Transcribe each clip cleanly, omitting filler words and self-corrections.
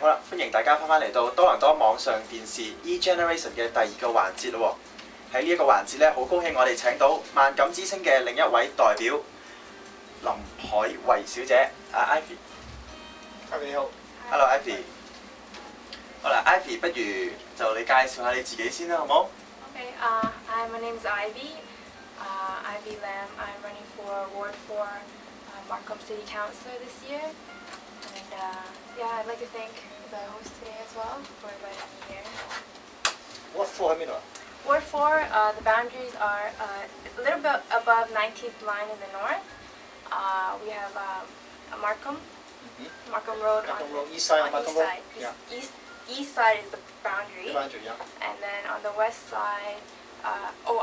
好啦，歡迎大家翻嚟到多倫多網上電視 E-Generation 嘅第二個環節咯喎。喺呢一個環節咧，好高興我哋請到萬錦之星嘅另一位代表林海慧小姐，Ivy。Ivy 你好。Hello Ivy。好啦 ，Ivy 不如就你介紹下你自己先啦，好唔好 Okay, my name's Ivy. Ivy Lam. I'm running for Ward 4 Markham City Councillor this year. And yeah, I'd like to thank the host today as well for inviting me here. What for 喺邊度啊？ Ward 4, the boundaries are a little bit above 19th line in the north. We have Markham Road. Markham Road, east side of Markham Road? Yeah. East side is the boundary. The boundary, yeah. And then on the west side,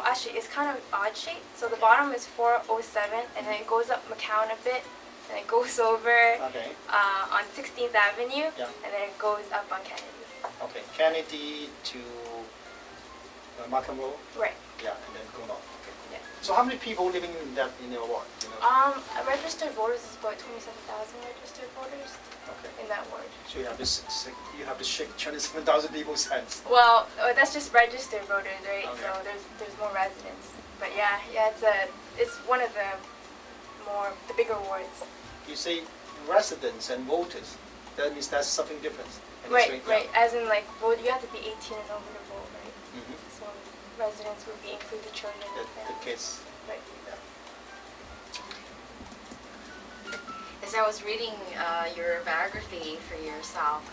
actually it's kind of odd shape. So the bottom is 407, and then it goes up McCown a bit, and it goes over on 16th Avenue, and then it goes up on Kennedy. Okay, Kennedy to Markham Road? Right. Yeah, and then go north. Okay. Yeah. So how many people living in your ward? You know? Registered voters is about 27,000 registered voters in that ward. So you have to shake 27,000 people's hands. Well, that's just registered voters, right? Okay. So there's more residents. But yeah, it's one of the bigger wards. You say residents and voters. That means that's something different. Right. As in like vote, you have to be 18 and over to vote, right? Mm-hmm. So residents would be included children and The kids. Right. As I was reading your biography for yourself,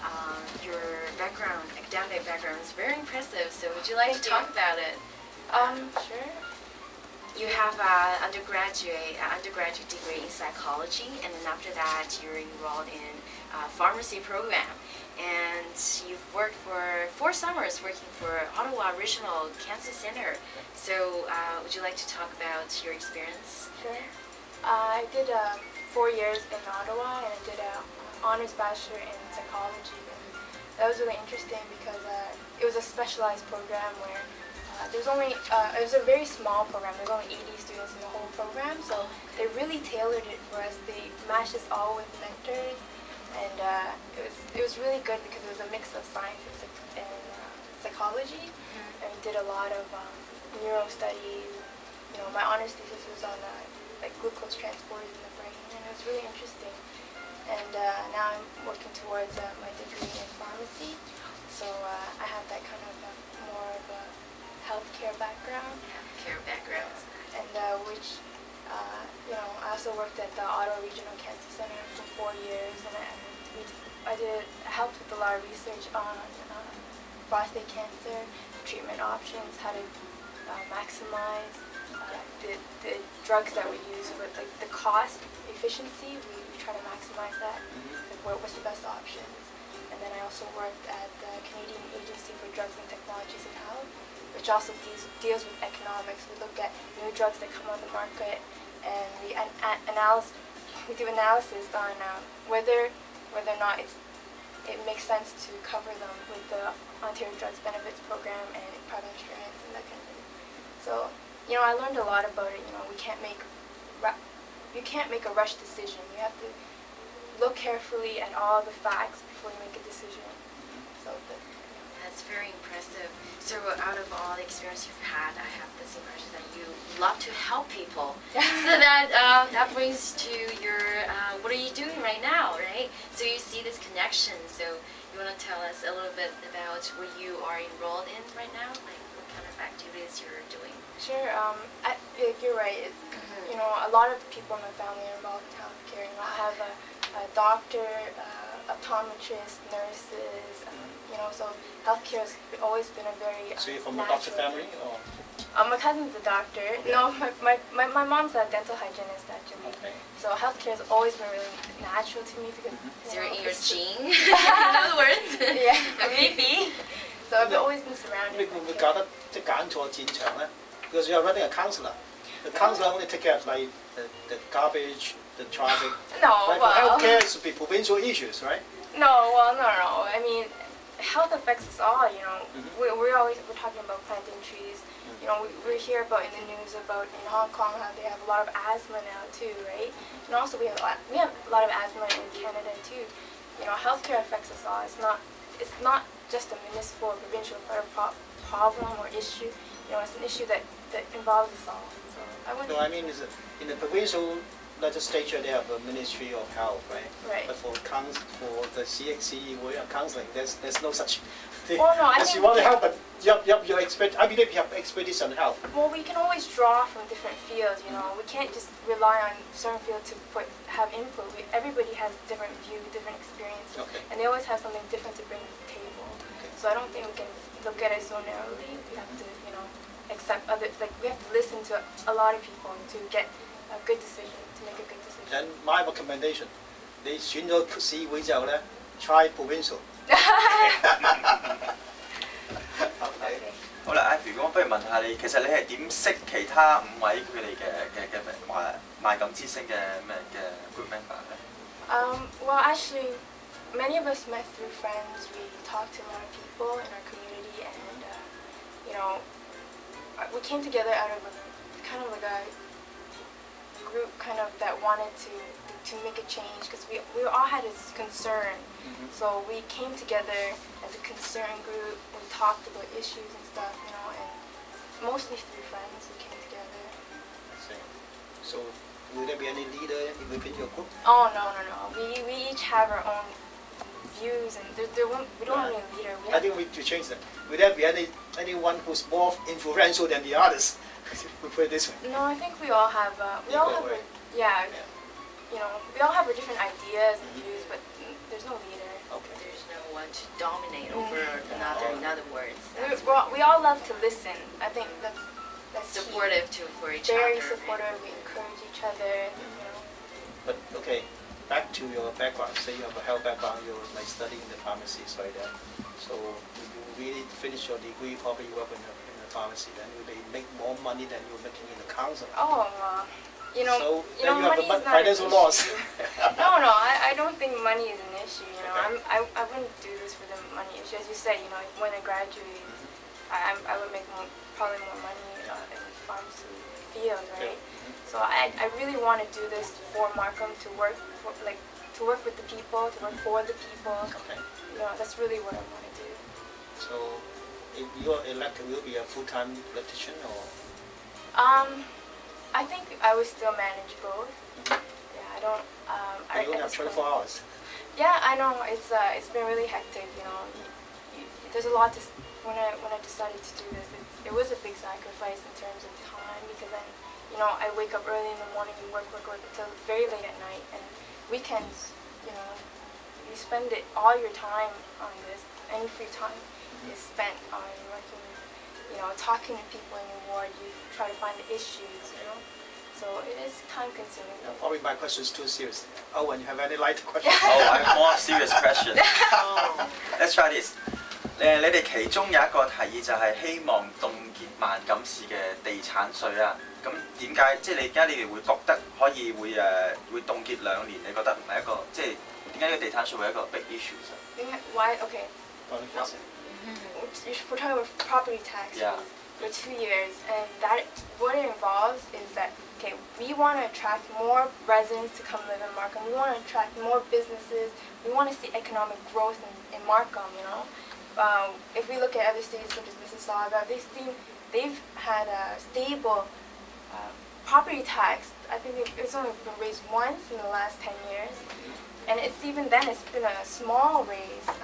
your background, academic background is very impressive. So would you like to talk about it? Sure. You have an undergraduate degree in psychology, and then after that you're enrolled in a pharmacy program. And you've worked for 4 summers working for Ottawa Regional Cancer Center. So would you like to talk about your experience? Sure. I did 4 years in Ottawa, and I did an honors bachelor in psychology. And that was really interesting because it was a specialized program where it was a very small program. There was only 80 students in the whole program, so they really tailored it for us. They matched us all with mentors, and it was really good because it was a mix of science and psychology. And we did a lot of neuro studies. You know, my honors thesis was on like glucose transporters in the brain, and it was really interesting. And now I'm working towards my degree in pharmacy, so I have that kind of more of a healthcare background. And which, you know, I also worked at the Ottawa Regional Cancer Center for 4 years, and I helped with a lot of research on prostate cancer, treatment options, how to maximize the drugs that we use for like the cost efficiency. We try to maximize that. Like what's the best options? And then I also worked at the Canadian Agency for Drugs and Technologies in Health, which also deals with economics. We look at new drugs that come on the market, and we do analysis on whether or not it makes sense to cover them with the Ontario Drugs Benefits Program and private insurance and that kind of thing. So, you know, I learned a lot about it. You know, you can't make a rush decision. You have to look carefully at all the facts before you make a decision. So that's very impressive. So out of all the experience you've had, I have this impression that you love to help people. So that brings to your what are you doing right now, right? So you see this connection. So you want to tell us a little bit about what you are enrolled in right now, like what kind of activities you're doing? Sure. You're right. You know, a lot of people in my family are involved in healthcare. You know, I have a doctor, optometrist, nurses. You know, so healthcare has always been a very So you're from a doctor family, or? My cousin's a doctor. Okay. No, my mom's a dental hygienist actually. Okay. So healthcare has always been really natural to me because Is there in your gene? In other words? Yeah, maybe. So I've always been surrounded. 你會唔會搞得即係揀錯戰場咧？ Because you are running a councillor. The councillor only take care of like the garbage, the traffic. No, like well, healthcare should be provincial issues, right? No. I mean, health affects us all. You know, we're talking about planting trees. You know, we hear about in the news about in Hong Kong how they have a lot of asthma now too, right? And also we have a lot of asthma in Canada too. healthcare affects us all. It's not just a municipal or provincial problem or issue. It's an issue that involves us all. So I wouldn't. No, I mean, in the provincial legislature, they have a Ministry of Health, right? Right. But for the CXC counseling, there's no such thing. Well, no, I Yes, mean, you want to help, but I believe you have expertise on health. Well, we can always draw from different fields. We can't just rely on certain fields to have input. Everybody has different views, different experiences, Okay. and they always have something different to bring to the table. Okay. So I don't think we can look at it so narrowly. We have to, accept others. Like we have to listen to a lot of people to get a good decision, to make a good decision. Then my recommendation，你選咗市會之後咧 ，try provincial。 Okay. 好啦，Ivy，咁我不如問下你，其實你係點識其他5位佢哋嘅萬錦之星嘅咩嘅 group member 咧？ Well, actually, many of us met through friends. We talked to a lot of people in our community, and we came together out of kind of like a group that wanted to make a change, because we all had this concern. So we came together as a concern group. We talked about issues and stuff, and mostly through friends we came together. So will there be any leader within your group? Oh no. We each have our own views, and we don't have any leader. I think we should change that. Will there be anyone who's more influential than the others? We put it this way. No, I think we all have we all have we all have our different ideas and views, but there's no leader. Okay. There's no one to dominate over another. In other words, We all love to listen. I think that's key. supportive for each other. Very supportive. We encourage each other. But okay, back to your background. Say you have a health background, you're like studying the pharmacy, right there. So if you really finish your degree, probably you work in the pharmacy, then you may make more money than you're making in the counseling. Oh, So then you money have is a not an financial issue. loss. No, I don't think money is an issue. Okay. I wouldn't do this for the money issue. As you said, when I graduate, I would make probably more money in the pharmacy field, right? So I really want to do this for Markham, to work with the people, to work for the people. Okay. That's really what I want to do. So if you're elected, will you be a full-time electrician or? I think I would still manage both. Yeah, I don't. You only have 24 hours. Yeah, I know. It's been really hectic. There's a lot to. When I decided to do this, it was a big sacrifice in terms of time, because then I wake up early in the morning and work until very late at night, and weekends, you spend all your time on this. Any free time is spent on working, talking to people in your ward. You try to find the issues, So it is time consuming. Probably my question is too serious. Auwen, you have any light question? Oh, I have more serious question. Let's try this. 你哋其中有一個提議就係希望凍結萬錦市嘅地產稅啊。咁點解即係你哋會覺得可以會凍結2年？你覺得唔係一個即係點解呢個地產稅會係一個 big issue？ Why? Okay. We're talking about property tax for 2 years, and what it involves is that we want to attract more residents to come live in Markham. We want to attract more businesses. We want to see economic growth in Markham. If we look at other cities such as Mississauga, they've had a stable property tax. I think it's only been raised once in the last 10 years, and even then it's been a small raise. And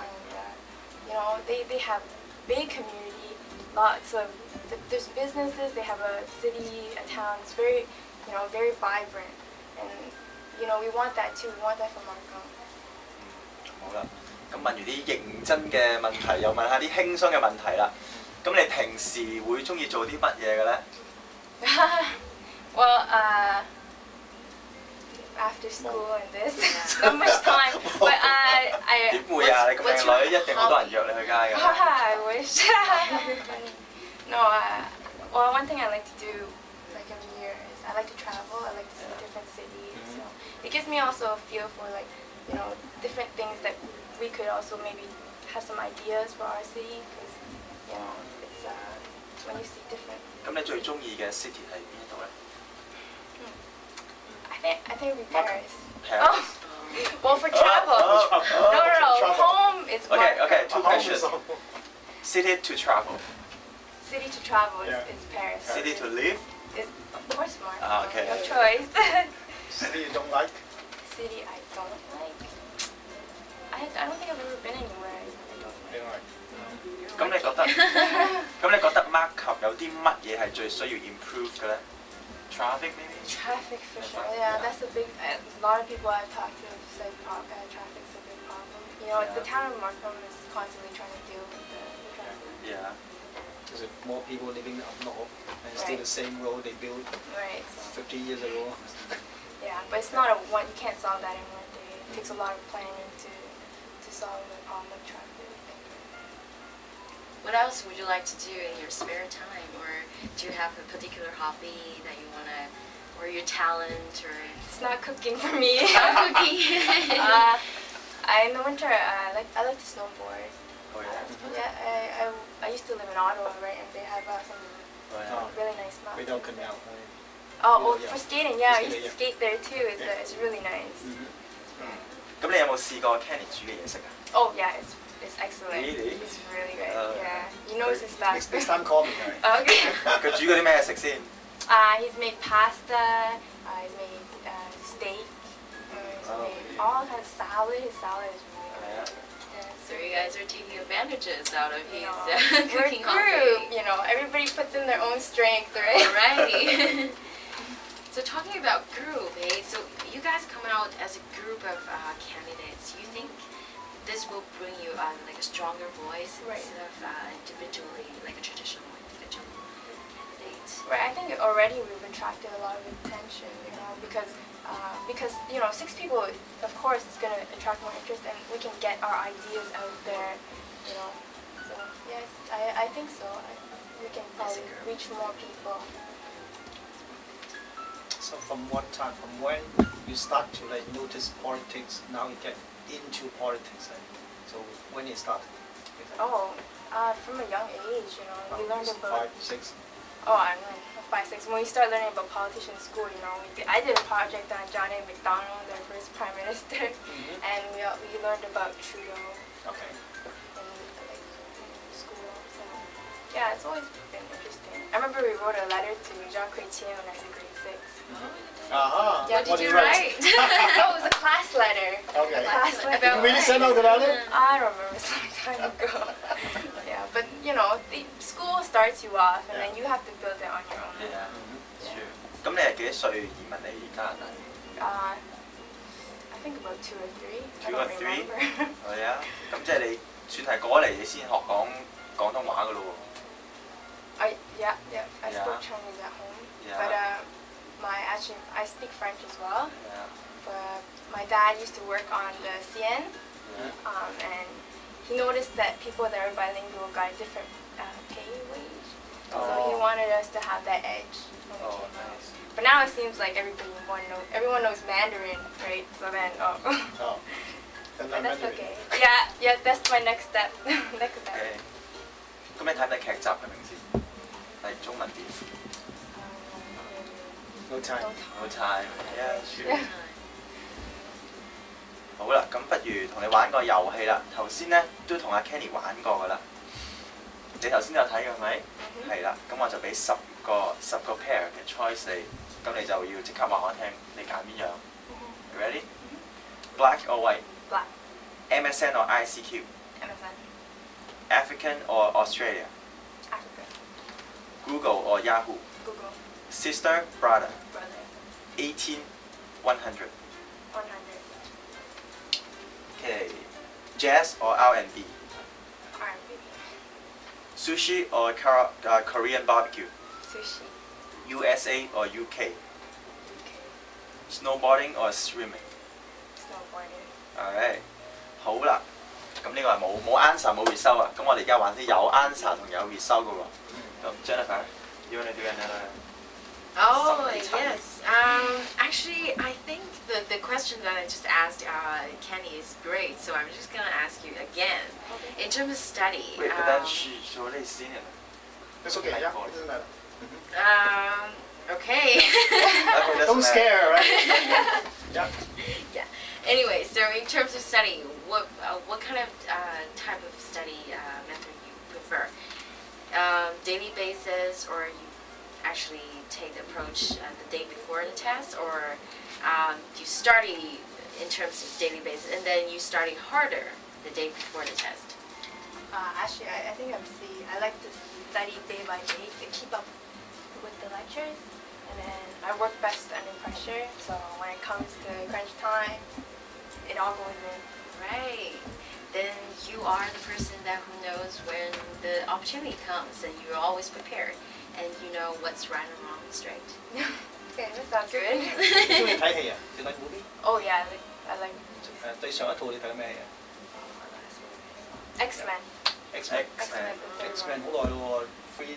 they have big community, lots of there's businesses. They have a city, a town. It's very very vibrant, and we want that too. We want that for Markham. 好啦，咁問完啲認真嘅問題，又問下啲輕鬆嘅問題啦。咁你平時會中意做啲乜嘢嘅咧？ Well, after school and this, not much time. But I 點會啊？你咁靚女，一定好多人約你去街㗎。I wish. No, well, one thing I like to do, like every year, is I like to travel. I like to see different cities. So it gives me also a feel for different things that we could also maybe have some ideas for our city, because it's when you see different. 咁你最中意嘅 city 係邊度咧？ I think it would be Paris. Paris. Oh, well, for travel. No, question. City to travel. City to travel is, Yeah. is Paris. City to live. Is, of course, Mark. Ah, okay. No choice. City you don't like? City I don't like. I don't think I've ever been anywhere I don't You like. don't like? 咁你覺得？咁你覺得 Markham 有啲乜嘢係最需要 improve 嘅咧 ？Traffic maybe? Traffic for sure. Yeah. Yeah, that's a big. A lot of people I've talked to say traffic's a big problem. You know, the Yeah. town of Markham is constantly trying to deal with the traffic. Yeah. Because if more people living up north and it's still Right. the same road they built Right. So, 50 years ago. yeah, but it's not a one. You can't solve that in one day. It takes a lot of planning to solve the problem of traffic. What else would you like to do in your spare time, or do you have a particular hobby that you wanna, or your talent, or It's not cooking for me. cooking? In the winter, I like to snowboard. Oh yeah. Yeah, I used to live in Ottawa, right, and they have some Oh, yeah. really nice mountains. Without canal, right? Oh, Yeah. for skating, yeah, I For used to skating, skate there too. It's Yeah. it's really nice.咁你有冇試過 Kenny 煮嘅嘢食啊？ Oh yeah, it's excellent. Really? It's really good. Oh. Yeah, he knows his stuff. Next time call me, right? Okay. 佢煮嗰啲咩食先？ He's made pasta. He's made steak. He's Oh, made really? all kinds of salad. His salad is really Yeah. good. Yeah. So you guys are taking advantages out of You his know, we're a cooking group. hobby. You know, everybody puts in their own strength, right? Alrighty. So talking about group, so you guys come out as a group of candidates. You think this will bring you like a stronger voice Right. instead of individually, like a traditional individual candidate? Right, I think already we've attracted a lot of attention, you know, because you know, 6 people, of course, it's going to attract more interest, and we can get our ideas out there, you know. So yes, I think so. We can probably reach more people. So from what time, from when you start to like notice politics, now you get into politics, right? So when you start? Oh, from a young age, you know, we learned about. 5, 6. Oh, I know, 5, 6. When we start learning about politics in school, you know, I did a project on John A. Macdonald, our first prime minister, and we learned about Trudeau Okay. in like in school. So yeah, it's always been interesting. I remember we wrote a letter to Jean Chrétien when I was in grade 6. Uh-huh. Yeah, What did you write? Oh, it was a class letter. Okay. A class letter. You really send out the letter? I don't remember, some time ago. Yeah, but you know, the school starts you off, and then you have to build it on your own. Yeah. True. 咁你係幾多歲移民嚟加拿大？ I think about 2 or 3. I 2 or don't 3? remember. 係啊。咁即係你算係過嚟你先學講廣東話噶咯喎。 Yeah, I Yeah. spoke Chinese at home, Yeah. but I speak French as well. Yeah. But my dad used to work on the CN, Yeah. and he noticed that people that are bilingual got a different pay wage. So he Oh. wanted us to have that edge. when we Oh, came out. nice. But now it seems like everyone knows Mandarin, right? So then, Oh. but that's okay. Yeah, that's my next step. Next step. Okay. 咁你睇唔睇劇集嘅名字？係中文電視。 No time.好彩，yeah, sure. 好啦，咁不如同你玩個遊戲啦。頭先咧都同阿 Kenny 玩過噶啦。你頭先都有睇嘅係咪？係啦，咁我就俾10個 pair 嘅 choice 你，咁你就要即刻話我聽，你揀邊樣 You？Ready? Black or white? Black. MSN or ICQ? MSN. African or Australia? Africa. Google or Yahoo? Google. Sister, brother? Brother. 18, 100. 100. Okay. Jazz or R&B? R&B. Sushi or Korean barbecue? Sushi. USA or UK? UK. Snowboarding or swimming? Snowboarding. Alright. 好啦，咁呢個係冇 answer 冇 result 啊，咁我哋而家玩啲有 answer 同有 result 嘅喎。咁 Jennifer，you wanna do another? Oh, Somebody tell me. yes. Actually, I think the question that I just asked Kenny is great, so I'm just going to ask you again. Okay. In terms of study, Wait, but then she already seen it. It's okay, yeah. It doesn't matter. okay. Don't scare, right? Yeah. Yeah. Anyway, so in terms of study, what kind of type of study daily basis, or you actually take the approach the day before the test, or you study in terms of daily basis and then you study harder the day before the test? Actually, I think I'm C. I like to study day by day to keep up with the lectures, and then I work best under pressure. So when it comes to crunch time, it all goes in. Right. Then you are the person that who knows when the opportunity comes, and you're always prepared, and you know what's right and wrong straight. Okay, that sounds good. 中意睇戲啊？你 like movie？ Oh yeah, I like 對上一套你睇緊咩戲啊 X-Men.？X-Men。 X-Men. X-Men 好耐咯喎，three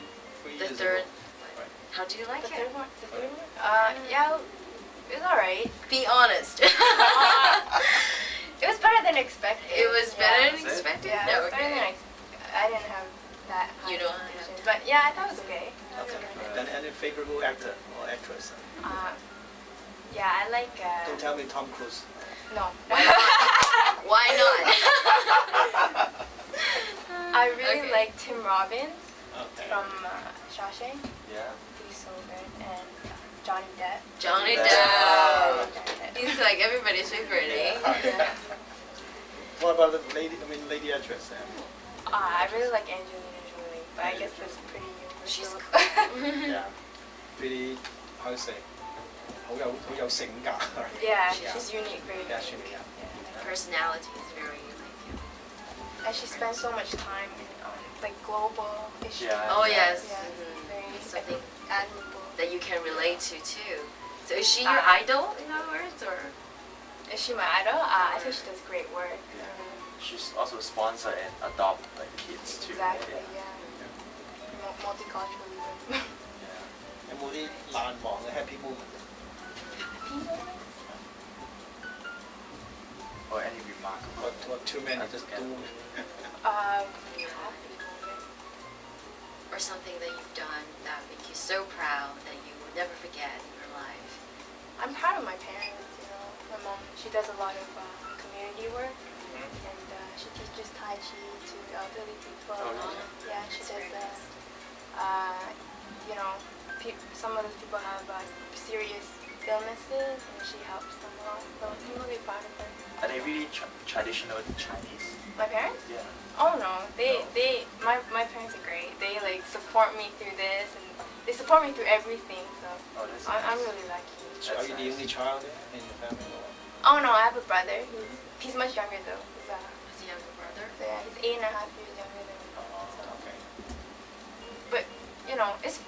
The years third. ago. Right. How do you like The it? third one. The third one. Yeah, it was alright. Be honest. It was better than expected. It was better than Is it? expected? Yeah, it was better than Okay. I didn't have that high You don't expectations, but yeah, I thought it was okay. Okay. And any favorable actor or actress? Yeah, I like. Don't tell me Tom Cruise. No. Why not? I really Okay. like Tim Robbins Okay. from Shawshank. Yeah. He's so good, and Johnny Depp. Johnny Yeah. Depp. He's like everybody's favorite, eh? Yeah. What about the lady? I mean, lady actress. I really like Angelina Jolie, but I guess that's pretty She's universal. Yeah. Pretty. How to say? 好有性格。Yeah, Yeah. she's unique, very Yeah, unique. she- yeah. Personality is very like you. And she spends so much time in like global issues. Yeah. Oh yes. Yeah, Mhm. very Something admirable. that you can relate to too. So is she your idol in other words, or? Is she my idol? I think she does great work. Yeah. She's also sponsor and adopt like kids too. Exactly, Yeah. yeah. Multiculturalism. Yeah. 有冇啲難忘嘅 happy moment？ Or any remarkable. Or too many? Just Yeah. two. Happy moment. Or something that you've done that make you so proud that you will never forget in your life? I'm proud of my parents, you know. My mom, she does a lot of community work, Mhm. and she teaches Tai Chi to elderly people. Oh, really? Yeah, she That's does very nice. you know, some of those people have serious illnesses, and she helps them a lot. So I'm really proud of her. Are they really traditional Chinese? My parents? Yeah. Oh no, my parents are great. They like support me through this, and they support me through everything. So Oh, that's I'm nice. really lucky. So are you the nice. only child in your family? Oh no, I have a brother. He's much younger though. Is he younger brother? So yeah, he's 8.5 years younger than me. Oh, okay. But you know, it's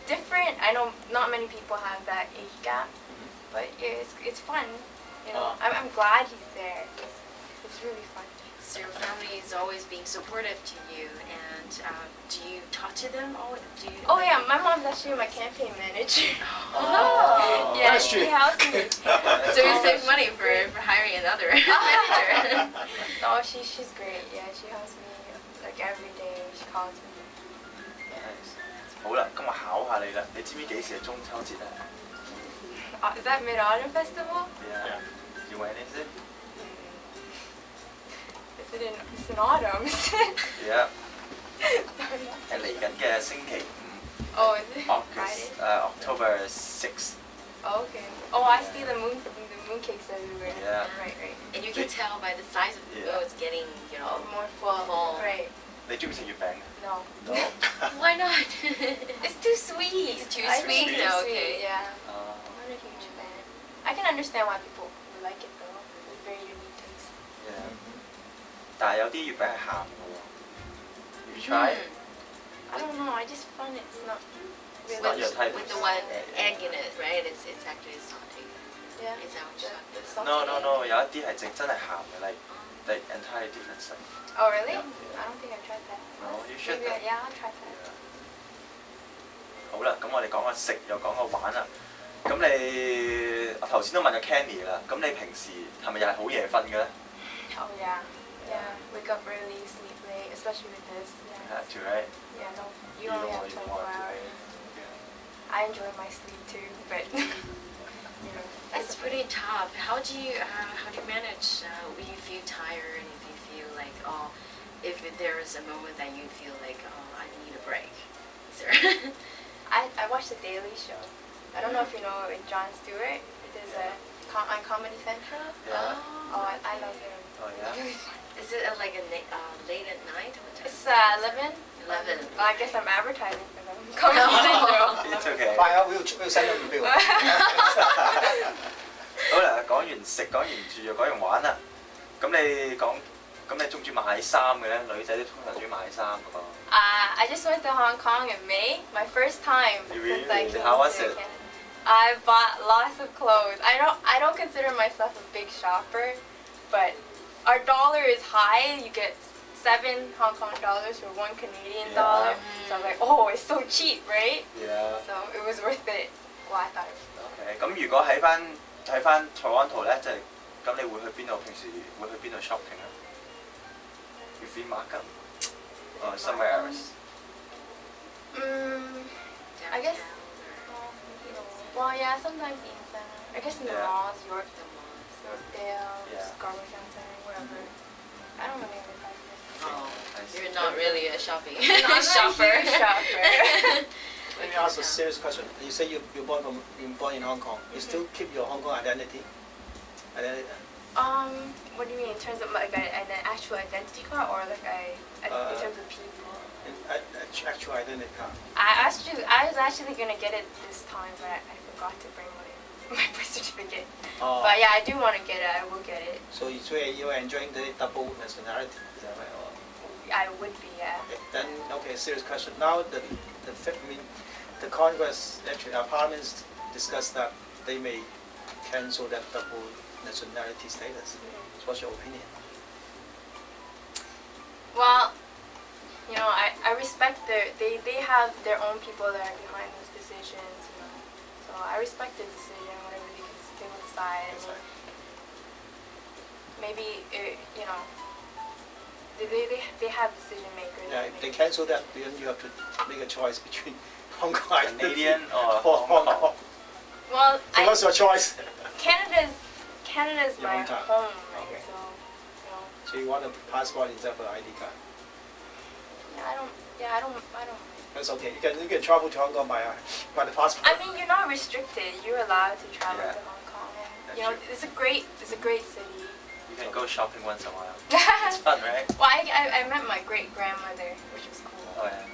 different. I know not many people have that age gap, but it's fun. You know, I'm glad he's there. It's really fun. So your family is always being supportive to you, and do you talk to them? Do you? Oh yeah, my mom's actually my campaign manager. Oh. Yeah, That's she true. helps me. So you save money for hiring another manager. Oh, she's great. Yeah, she helps me like every day. She calls me. Nice. 好啦，咁我考下你啦。你知唔知幾時係中秋節啊 Is that Mid-Autumn Festival? Yeah. You want anything? It's in autumn. Yeah. 係嚟緊嘅星期五 Oh, is it Friday? October 6th. Oh, okay. Oh, I see the mooncakes everywhere. Yeah. Right. And you can tell by the size of the Yeah. moon, it's getting, you know, More full. Full. Right. 你中唔中意食月餅？ No. No. why not? It's too sweet. It's too I sweet? think it's No, too okay. sweet, yeah. Uh, I'm not a huge fan. I can understand why people like it though. It's very unique taste. yeah. 但係有啲月餅係鹹嘅喎。You try? I don't know. I just find it's not It's really. not your type. With the one egg in it, right? It's actually salty. Yeah. Is that what you like? The salty No, no, egg. no. 有一啲係真係鹹嘅，like entirely different stuff. Oh really? Yeah. I don't think I've tried that. No, you should Maybe though. yeah, I'll try that. 好啦，咁我哋講個食又講個玩啦。咁你我頭先都問咗 Kenny 啦，咁你平時係咪又係好夜瞓嘅咧 Oh yeah. Yeah. Wake up early, sleep late, especially with this. Yeah. Have to, right? Yeah. No. You You only don't have really 24 want to, hours. Yeah. I enjoy my sleep too, but you know. It's pretty tough. How do you manage if you feel tired, if you feel like, oh, if there is a moment that you feel like, oh, I need a break? Is there? I watched The Daily Show. I don't know if you know Jon Stewart. There's on Comedy Central. Yeah. Oh, I love him. Oh yeah. Is it like a late at night? What time? It's 11. 11. Well, I guess I'm advertising for them. Comedy Central. It's okay。快啊！we'll send them the bill。好啦，講完食，講完住，又講完玩啦。咁你講，咁你中唔中意買衫嘅咧？女仔都通常中意買衫噶噃。I just went to Hong Kong in May. My first time since I came How was to it? Canada. I bought lots of clothes. I don't consider myself a big shopper, but our dollar is high. You get 7 Hong Kong dollars for 1 Canadian dollar. So I was like, oh, it's so cheap, right? Yeah. So it was worth it. Well, I thought it was. OK，咁如果睇翻台灣圖咧，即係咁，你會去邊度？平時會去邊度 shopping 啊？Within Markham or somewhere else? I guess. Well, yeah, sometimes in center. I guess in the malls, Yorkdale, Scarborough Town Center, wherever. I don't really advertise it. Oh, you're not really a shopping I'm not a shopper. huge shopper. Let me ask a serious question. You say you're born in Hong Kong. You still keep your Hong Kong identity? What do you mean in terms of like an actual identity card or like in terms of people? Actual identity card. I was actually gonna get it this time, but I forgot to bring my birth certificate. Oh. But yeah, I do want to get it. I will get it. So you're enjoying the double nationality, is that right? Or? I would be, yeah. Okay, then serious question. Now the Congress actually our parliaments discussed that they may cancel that double nationality status. So what's your opinion? Well, you know, I respect they have their own people that are behind those decisions, you know. So I respect the decision, whatever they will decide. I mean, maybe you know, they have decision makers. Yeah, if they cancel that, then you have to make a choice between Hong Kong Canadian or Hong Kong. Well, So what's your choice? Canada's Your my home town. home, right? Okay. So, you know. So you want a passport instead of an ID card? I don't. That's okay. You can travel to Hong Kong by the passport. I mean, you're not restricted. You're allowed to travel Yeah. to Hong Kong, and That's you know, true. it's a great city. You can go shopping once in a while. It's fun, right? Well, I met my great grandmother, which was cool. Oh yeah.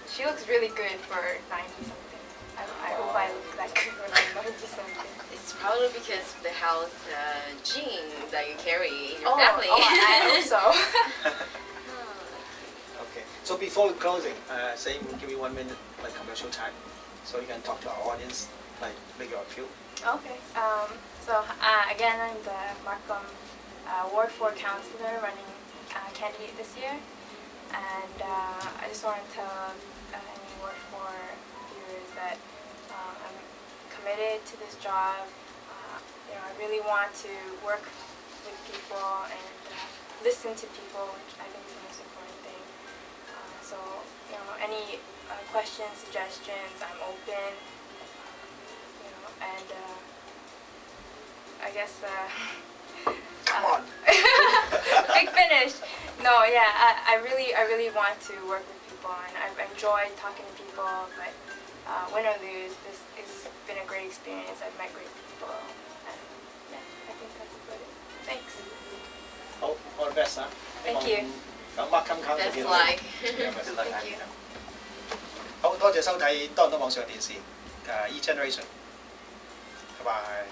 She looks really good for 90 something. I hope I look that good when I'm 90 something. It's probably because the health gene that you carry in your Oh, family. I hope so. Okay. So before closing, say give me 1 minute like commercial time, so you can talk to our audience, like make your appeal. Okay. So again, I'm the Markham Ward 4 Councillor running candidate this year, and I just want to tell any Ward 4 viewers that I'm committed to this job. You know, I really want to work with people and listen to people, which I think is the most important thing. So, you know, any questions, suggestions, I'm open. You know, and I guess. Come on. Big finish. No, yeah, I really want to work with people, and I've enjoyed talking to people. But win or lose, this has been a great experience. I've met great people, and yeah, I think that's about it. Thanks. All the best, huh? Thank you. Markham Councillor Best luck. Good luck. Thank you. 好多謝收睇多倫多網上電視，E Generation，拜拜。